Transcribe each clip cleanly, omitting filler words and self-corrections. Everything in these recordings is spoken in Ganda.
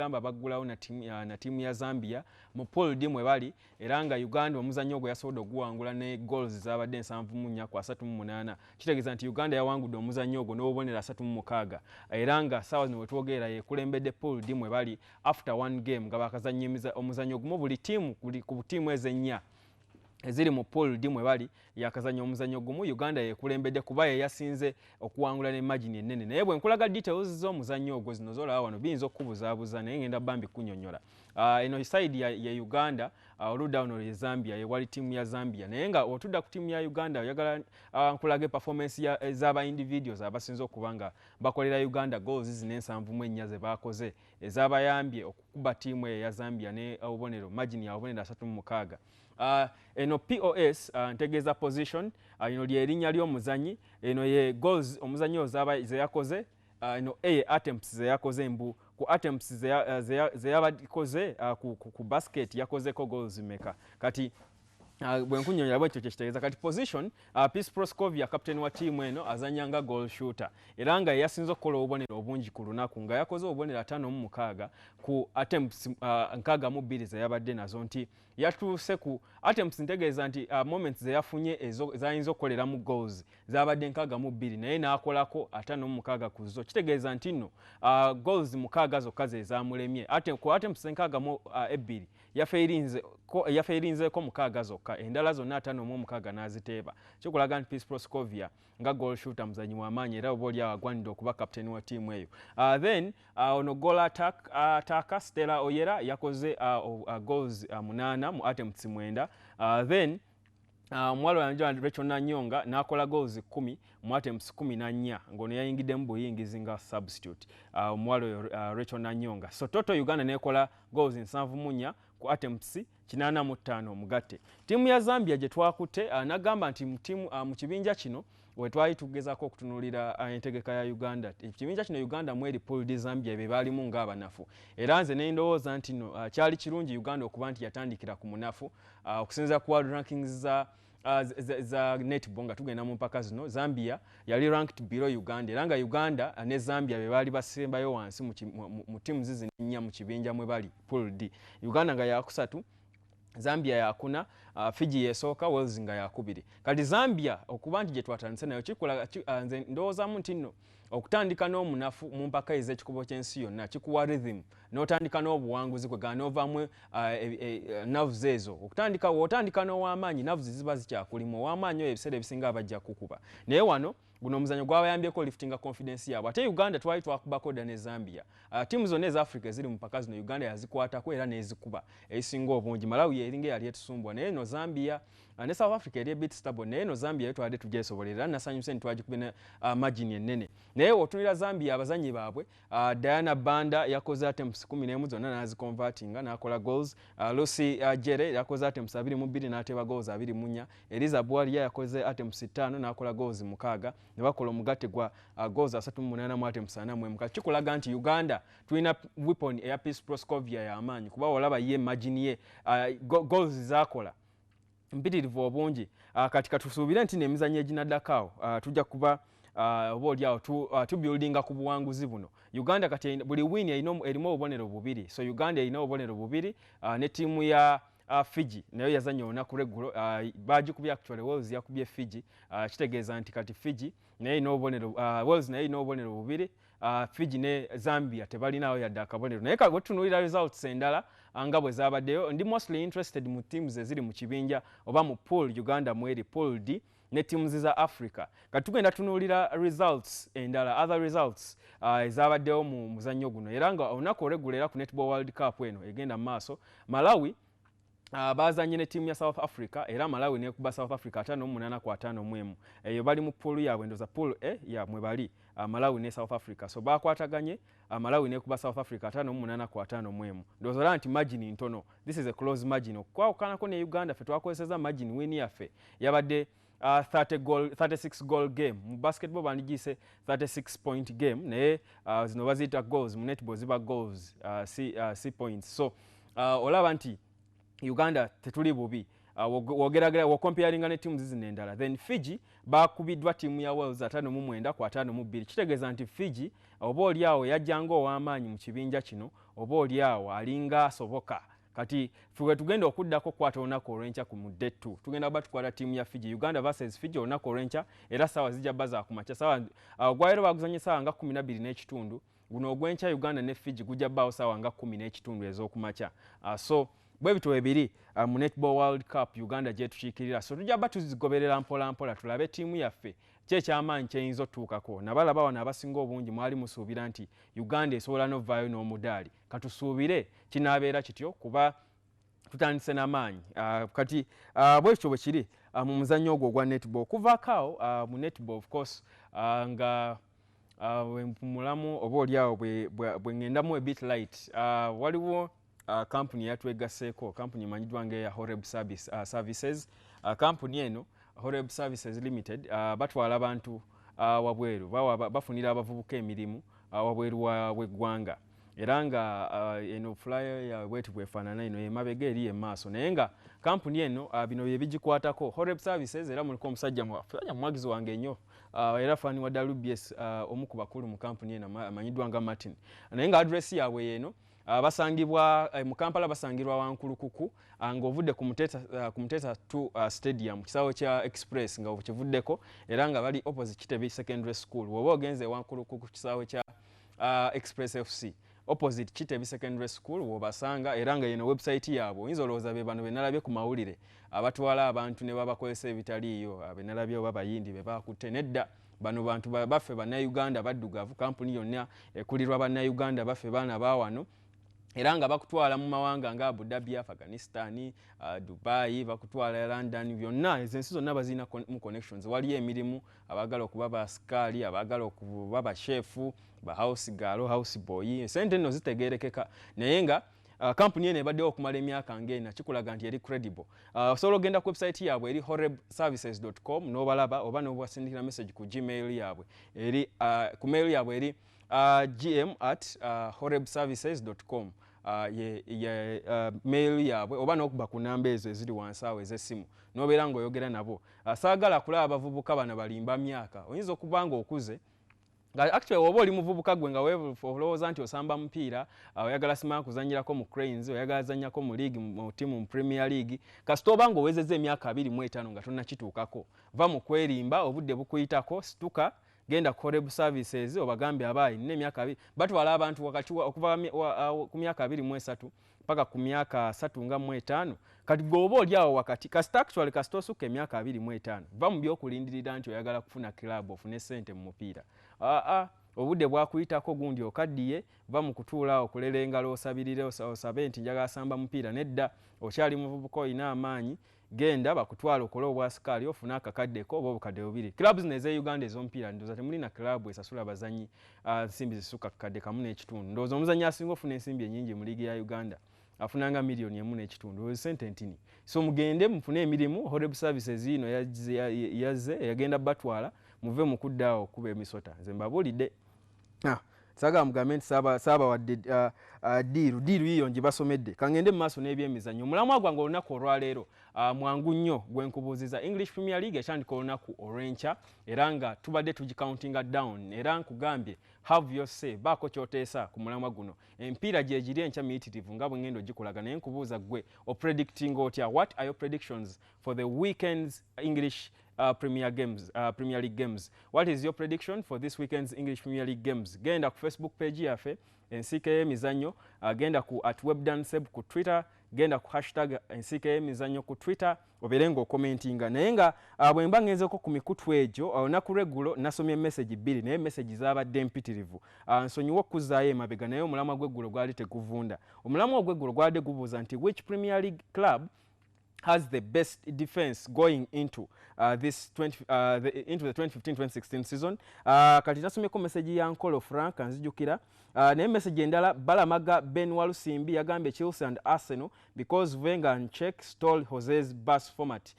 gamba baggulawo na tiimu ya Zambia mu pool D mwe bali era nga Uganda omuzannyo ogwo yasobodde okuguwangula ne goals zabadde 74 ku 38 kitegeeza nti Uganda yawangudde omuzannyo ogwo n'obubonero 36 era nga ssaawa zino wetwogerera yekulembedde pool D mwe bali after one game nga bakazannyiza omuzannyo gumu buli tiimu ku tiimu ezennya eziri mu pool D mwe bali yakazanya omuzannyo gumu Uganda yekulembedde kuba yasinze okuwangula ne margin ennene naye bwe nkulaga details z'omuzannyo ogwo zino zolaba wano biyinza okukubuzaabuza naye ngenda bambi kunnyonnyola eno side ya Uganda oludda wano ye Zambia yewali tiimu ya Zambia naye nga otudda ku tiimu ya Uganda oyagala nkulage performance ez'aba individuals abasinze okuba nga bakolera Uganda goals zino 74 ze baakoze ezaabayambye okukuba tiimu eyo ya Zambia ne obubonero margin ya obubonero 36 eno POS ntegeeza position ino lyerinnya ly'omuzanyi eno ye goals omuzanyi ze yakoze ino A attempts ze yakoze mbu ku attempts ze yabakoze ku basket yakozeko goals meka kati bwe nkunyonyola bwekyo kyekitegeeza kati position Peace Proscovia captain wa tiimu eno azanya nga goal shooter era nga yasinze okukola obubonero obungi ku lunaku nga yakoze obubonero 56 ku attempts 62 ze yabadde nazo nti yatuuse ku attempts ntegeeza nti moments ze yafunye zayinza okukolera mu goals zabadde 62 naye n'akolako 56 ku zo kitegeeza nti nno goals 6 zokka ze zamulemye ku attempts 62 yafeirinzeko 6 zokka endala zonna 56 n'aziteeba kikulaga nti Peace Proscovia nga goal shooter muzanyi w'amaanyi era oba oli agwanidde okuba kapteni wa tiimu eyo then ono goal attacker Stella Oyera yakoze goals 8 mu attempts 9 then omuwala wanjala Rachel Nanyonga n'akola goals 10 mu attempts 14 ng'ono yayingidde mu buyingizi nga substitute omuwala Rachel Nanyonga so total Uganda n'ekola goals 74 ku attempts 85 mugatte tiimu ya Zambia gye twakutte n'agamba nti mu kibinja kino we twali tugezaako okutunuulira entegeka ya Uganda ekibinja kino Uganda mweri pool D Zambia be baalimu ng'abanafu era nze ne ndowooza nti no kyali kirungi Uganda okuba nti yatandikira ku munafu okusinziira ku world rankings za netball nga tugenda mu mpaka zino Zambia yali ranked below Uganda era nga Uganda ne Zambia be baali basembayo wansi mu tiimu zizinnya mu kibinja mwe bali pool D Uganda nga yakusatu Zambia yakuna Fiji yesooka Wales nga yakubiri kati Zambia okuba nti gye twatandise nayo kikola nze ndowoozamu nti nno okutandika n'omunafu mu mpaka ez'ekikubo ky'ensi yonna kikuwa rhythm n'otandika n'obuwanguzi kwe gaanoovaamu nerves ezo w'otandika n'ow'amaanyi nerves ziba zikyakulimu ow'amaanyi oyo ebiseera ebisinga abajja kukuba naye wano guno omuzannyo gwabayambyeko liftinga confidence yaabwe ate Uganda twali twakubako dda ne Zambia tiimu zonna eza Africa eziri mu mpaka zino Uganda yazikwatako era n'ezikuba ezisinga obungi Malawi eringa yali etusumbwa naye no Zambia ne South Africa yali ebit stable naye no Zambia yetwadde tugyesobolera nasanyuse nti twagikubye margin ennene naye otunira Zambia abazanyi baabwe Diana Banda yakoze attempts 11 zonna n'aziconvertinga n'akola goals Lucy Jere yakoze attempts 22 n'ateeba goals 24 Eliza Bwalia yakoze attempts 5 n'akola goals 6 ne bakola omugatte gwa goals 38 mu attempts 44 kikulaga nti Uganda tulina weapon eya Peace Proscovia y'amaanyi kuba olaba ye margin ye goals zakola mpitirivu obungi kati katusuubire nti n'emizannyo eginaddakaawo tujja kuba oba oliawo tubuildinga ku buwanguzi buno Uganda kati buli win erimu obubonero bubiri so Uganda erina obubonero bubiri ne tiimu ya Fiji nayo yazanya olunaku lw'eggulo bagikubye actually Wales yakubye Fiji kitegeeza nti kati Fiji naye erina obubonero Wales naye erina obubonero bubiri Fiji ne Zambia tebalinawo yadde akabonero naye bwe tutunuulira results endala nga bwe zaabaddeyo ndi mostly interested mu teams eziri mu kibinja oba mu pool Uganda mweri pool D ne teams za Africa kati tugenda tunuulira results endala other results ezabaddewo mu muzannyo guno era nga olunaku olw'eggulo era ku Netball World Cup eno egenda mu maaso Malawi bazanye ne tiimu ya South Africa era Malawi nekuba South Africa 58-51 eyo bali mu pool yaabwe ndoza pool ya mwe bali Malawi ne South Africa so bakwataganye Malawi nekuba South Africa 58-51 ndoza nti margin ntono this is a close margin okwakanako ne Uganda fe twakozesa margin win yaffe yabadde 36 goal game mu basketball bandigise 36 point game naye zino bazita goals mu netball ziba goals si points so olaba nti Uganda tetuli bubi wogeragera comparing ne teams zino endala. Then Fiji bakubiddwa tiimu ya Wales 5-9 ku 5-2. Kitegeeza nti Fiji oba oli awo yajjanga ow'amaanyi mu kibinja kino, oba oli awo alinga asoboka. Kati fwe tugenda okuddako kwata olunaku olw'enkya ku mudde 2. Tugenda kuba tukwata tiimu ya Fiji, Uganda versus Fiji olunaku olw'enkya, era ssaawa zijja bba za kumakya. Gwaliro baguzanye ssaawa nga 12:30. Guno ogw'enkya Uganda ne Fiji gujja bbaawo ssaawa nga 10:30 ez'okumakya. So bwe bityo ebiri mu Netball World Cup Uganda gye tukiikirira. So tujja bba tuzigoberera mpola mpola tulabe tiimu yaffe ki eky'amaanyi kyeyinza otutuukako. Nabalaba wano abasinga obungi mwali musuubira nti Uganda esobola n'ovaayo n'omudaali. Katusuubire kinaabeera kityo kuba tutandise n'amaanyi. Kati bwe kityo bwe kiri mu muzannyo ogwo ogwa netball. Okuvaako awo mu netball of course nga mulamu oba oliawo bwe ŋŋendamu a bit light, waliwo kampuni yatwegasseeko, kampuni emanyiddwa ng'eya Horeb Services. Kampuni eno Horeb Services Limited batwala abantu wabweru, bafunira abavubuka emirimu wabweru w'eggwanga, era nga eno flyer ya bwetu bwefaanana eno emabega eri emaaso, naye nga kampuni eno bino bye bigikwatako. Horeb Services era muliko omusajja muwagizi wange ennyo era faani wa WBS omu ku bakulu mu kampuni eno amanyiddwa nga Martin, naye nga adresi yaabwe yeeno. Basangibwa mu Kampala, basangirwa Wankulukuku ng'ovudde ku Mutesa 2 Stadium, kisaawe kya Express nga okivuddeko, era nga bali opposite Kitebi Secondary School. Bw'oba ogenze Wankulukuku kisaawe kya Express FC opposite Kitebi Secondary School w'obasanga, era nga yeno website yaabwe oyinza olowooza be bano be nalabye ku mawulire abatwala abantu ne babakozesa ebitaliiyo, be nalabye oba bayindi be bakutte. Nedda, bano bantu baffe bannayuganda baddugavu, kampuni yonna ekulirwa bannayuganda baffe baana baawano, era nga bakutwala mu mawanga nga Abu Dhabi, Afghanistan, Dubai, bakutwala London, byonna ezensi zonna bazina mu connections. Waliyo emirimu, abaagala okuba basikaali, abaagala okuba bashefu, ba house girl, house boy, sente nno zitegeerekeka, naye nga kampuni eno ebaddewo okumala emyaka ng'ena, kikulaga nti eri credible. Osobola ogenda ku website yaabwe eri horebservices.com n'obalaba, oba n'obasindikira message ku Gmail yaabwe eri ku mail yaabwe eri gm@horebservices.com. Mail yaabwe, oba n'okuba ku namba ezo eziri wansi awo ez'essimu n'obeera ng'oyogera nabo. Saagala kulaba abavubuka bano balimba myaka, oyinza okuba nga okuze. Actually oba oli muvubuka gwe nga olowooza nti osamba mupiira, oyagala simala kuzanyirako mu Cranes, oyagala zanyako mu league, mu tiimu mu Premier League, kasita oba ng'owezezza emyaka 25 nga tonnakituukako, va mu kwerimba, obudde bukuyitako, situka genda ku Horeb Services obagambe abaayi nina emyaka 2. Batwala abantu wakati okuva ku myaka 23 paka ku myaka 35. Kati gwoba oli awo wakati, kasita actually kasita osukka emyaka 25, va mu by'okulindirira nti oyagala kufuna club ofune ssente mu mupiira. Obudde bwakuyitako gundi okaddiye, va mu kutuula awo kulera engalo osabirire osabe nti njagala samba mupiira. Nedda, okyali muvubuka olina amaanyi, genda bakutwala okole obwasikaali ofune akakaddeko oba obukadde 2. Clubs zino ez'Uganda ez'omupiira ndowooza temulina club esasula abazannyi nsimbi zisukka kakadde 1.5. Ndowooza omuzannyi asinga ofuna ensimbi ennyingi mu liigi ya Uganda afunanga $1.5 sente ntini. So mugende mufune emirimu. Horeb Services ino yazze yagenda batwala muve mu kuddaawo okuba emisota. Nze mbabuulidde saagala mugambe nti saaba wadde diiru yiyo ngi basomedde. Kangende mu maaso n'ebyemizannyo. Omulamwa gwange olunaku olwaleero mwangu nnyo gwe nkubuuziza. English Premier League ekyandika olunaku olw'enkya era nga tubadde tugicountinga down, era nkugambye have your say, baako kyoteesa ku mulamwa guno. Empiira gye giri enkya miyitirivu nga bwe ngendo ogikulaga, naye nkubuuza gwe opredicting otya? What are your predictions for the weekend's English Premier League games? What is your prediction for this weekend's English Premier League games? Genda ku Facebook page yaffe ensiike y'emizannyo, genda ku @webdanseb ku Twitter, genda ku hashtag ensiike y'emizannyo ku Twitter, obeere ng'okomentinga. Naye nga bwe mba ngenzeeko ku mikutu egyo, olunaku lw'eggulo nasomye message 2 naye message zaabadde mpitirivu. Nsonyiwa okuzzaayo emabega, naye omulamwa gw'eggulo gwali teguvunda. Omulamwa ogw'eggulo gwali gubuuza nti which Premier League club has the best defense going into the 2015-2016 season. Kati nasomyeko message ya Nkolo Frank nzijukira. Naye message endala Balamaga Ben Walusimbi yagambye Chelsea and Arsenal because Wenger and Czech stole Jose's bus format.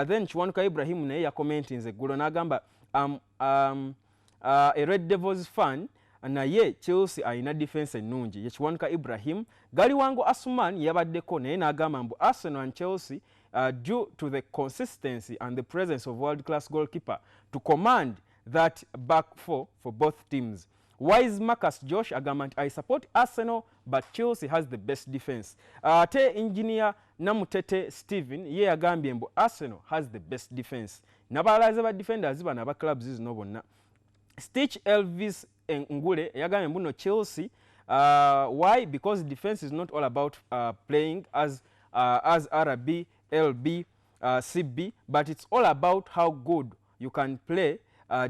Then Kiwanuka Ibrahim naye yakomenti nze eggulo n'agamba a Red Devils fan naye Chelsea alina defense ennungi. Ye Kiwanuka Ibrahim. Gali wangu Asuman yabaddeko naye n'agamba mbu Arsenal and Chelsea due to the consistency and the presence of world-class goalkeeper to command that back four for both teams. Wise Marcus Josh agamba nti I support Arsenal but Chelsea has the best defense. Ate engineer Namutete Steven ye agambye mbu Arsenal has the best defense. Nabalaze ba defenders bana aba clubs zino bonna. Stitch Elvis Ngule yagambye mbu no Chelsea why? Because defense is not all about playing as RB, LB, CB, but it's all about how good you can play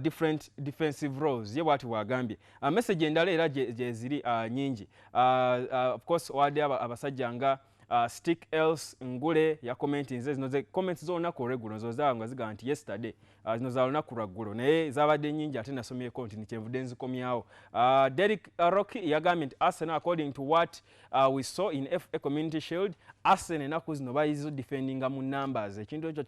different defensive roles. Ye watu wagambye. Message endala era je ziri nyingi. Of course wade abasajja nga Stick else Ngule ya commenting zino ze comments zona ko regular zo zanga ziga anti yesterday zino za lunaku lwaggulo naye zabadde nyingi ate nasomye konti ni kyenvudde nzikomyawo. Derek Rocky yagambye nti Arsenal according to what we saw in FA Community Shield, Arsenal enaku zino bayizo defendinga mu numbers. Ekintu ekyo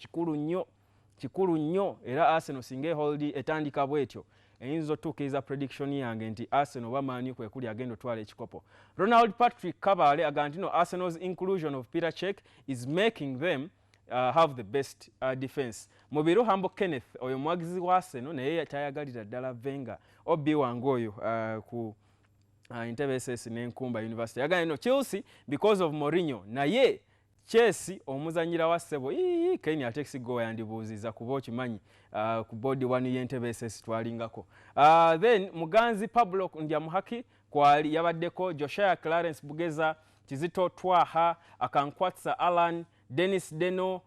kikulu nnyo era Arsenal singe hold etandika bwetyo eyinza otuukiriza prediction yange nti Arsenal bamaanyi kwe kuli agenda otwala ekikopo. Ronald Patrick Kabale agamba nti no Arsenal's inclusion of Peter Cech is making them have the best defense. Mubiru Hambo Kenneth oyo mwagizi wa Arsenal naye tayagalira ddala Wenger obi wange oyo ku Interveses n'enkumba University yagamba no Chelsea because of Mourinho naye Chelsea omuzanyira wa Sebo Kenya Alexis Gowa yandibuuziza kuba okimanyi ku board one y'entebe SS twalingako. Then Muganzi Pablo Ndyamuhaki kwali yabaddeko Joshua Clarence Bugeza Kizito Twaha Akankwatsa Alan Dennis Deno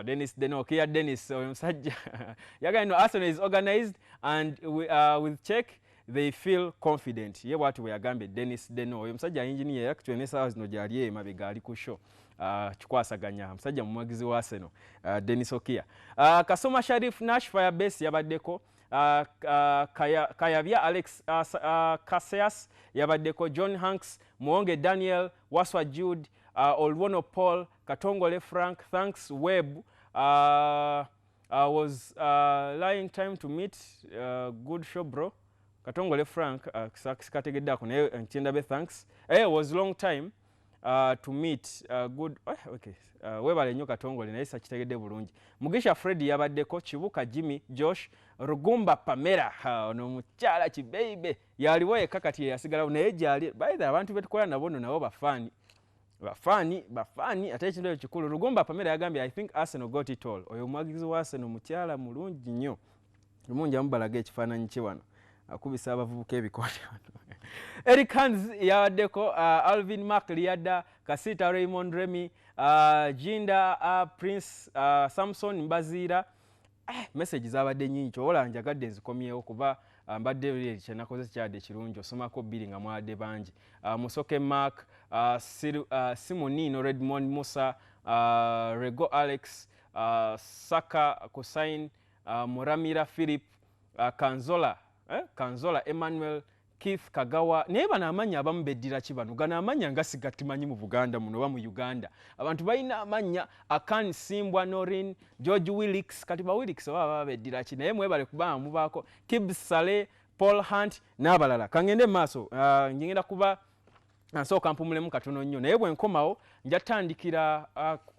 Dennis Deno kia Dennis omusajja yaga no Arsenal is organized and with Czech they feel confident. Ye watu weyagambe Dennis Deno oyo musajja engineer yakutwe ne sawa zino gyali emabega ali ku show kikwasaganya musajja mumwagizi wa Arsenal Dennis Okia. Kasoma Sharif Nash Firebase yabaddeko Kayavya Alex Cassius yabaddeko John Hanks Muonge Daniel Waswa Jude Olwono Paul Katongole Frank thanks Web was lying time to meet good show bro Katongole Frank sikategedako naye ntienda be thanks was long time to meet good okay webale nnyo Katongole naye sakitegedde bulungi. Mugisha Freddy yabaddeko Kibuka Jimmy Josh Rugumba Pamela ono mukyala kibeibe yaliwo yekka kati yasigalawo naye gyali by the abantu betukola nabo nabo bafani ate ekintu ekikulu Rugumba Pamela yagambye I think Arsenal got it all. Oyo mwagizi wa Arsenal mukyala mulungi nnyo lumungi amubalaga ekifaananyi kye wano akubisa abavubuka ebikote Eric Hans yawaddeko Alvin Mark Liada Kasita Raymond Remy Jinda Prince Samson Mbazira message zabadde nyingi ola njagadde nzikomyewo kuba mbadde kyenakoze kyadde kirungi osomako bbiri nga mwadde bangi. Musoke Mark Simonino Redmond Musa Rego Alex Saka Kusain Muramira Philip Kanzola Emmanuel Keith Kagawa naye bano amanya abamu beddira ki bano gano amanya nga sigatimanyi mu Buganda muno oba mu Uganda abantu balina amanya Akan Simbwa Norin George Willix kati ba Willix baba beddira ki naye mwebale kuba mubaako Kibs Saleh Paul Hunt n'abalala kangende maaso ngenda kuba nsooka mpumulemu katono nnyo naye bwe nkomawo njatandikira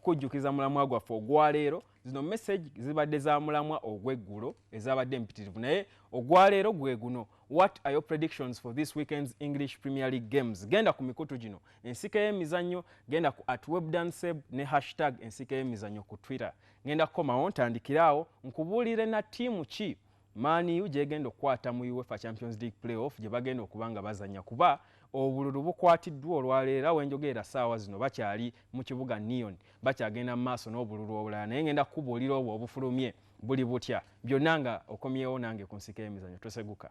kujjukiza mulamwa gwaffe ogwaleero. Zino message zibadde za mulamwa ogweggulo ezabadde mpitirivu naye ogwaleero gwe guno. What are your predictions for this weekend's English Premier League games? Genda ku mikutu gino ensika y'emizannyo genda ku @webdanseb ne hashtag ensika y'emizannyo ku Twitter. Ngenda kukomawo ntandikiraawo nkubuulire na ttiimu ki Man U gyegenda okukwata mu UEFA Champions League playoff gye bagenda okuba nga bazannya kuba obululu bukwatiddwa olwaleero wenjogerera ssaawa zino bakyali mu kibuga Neon bakyagenda mu maaso n'obululu obulala naye ngenda kubuulira obwo obufulumye buli butya byonna nga okomyewo nange ku nsika y'emizannyo toseguka.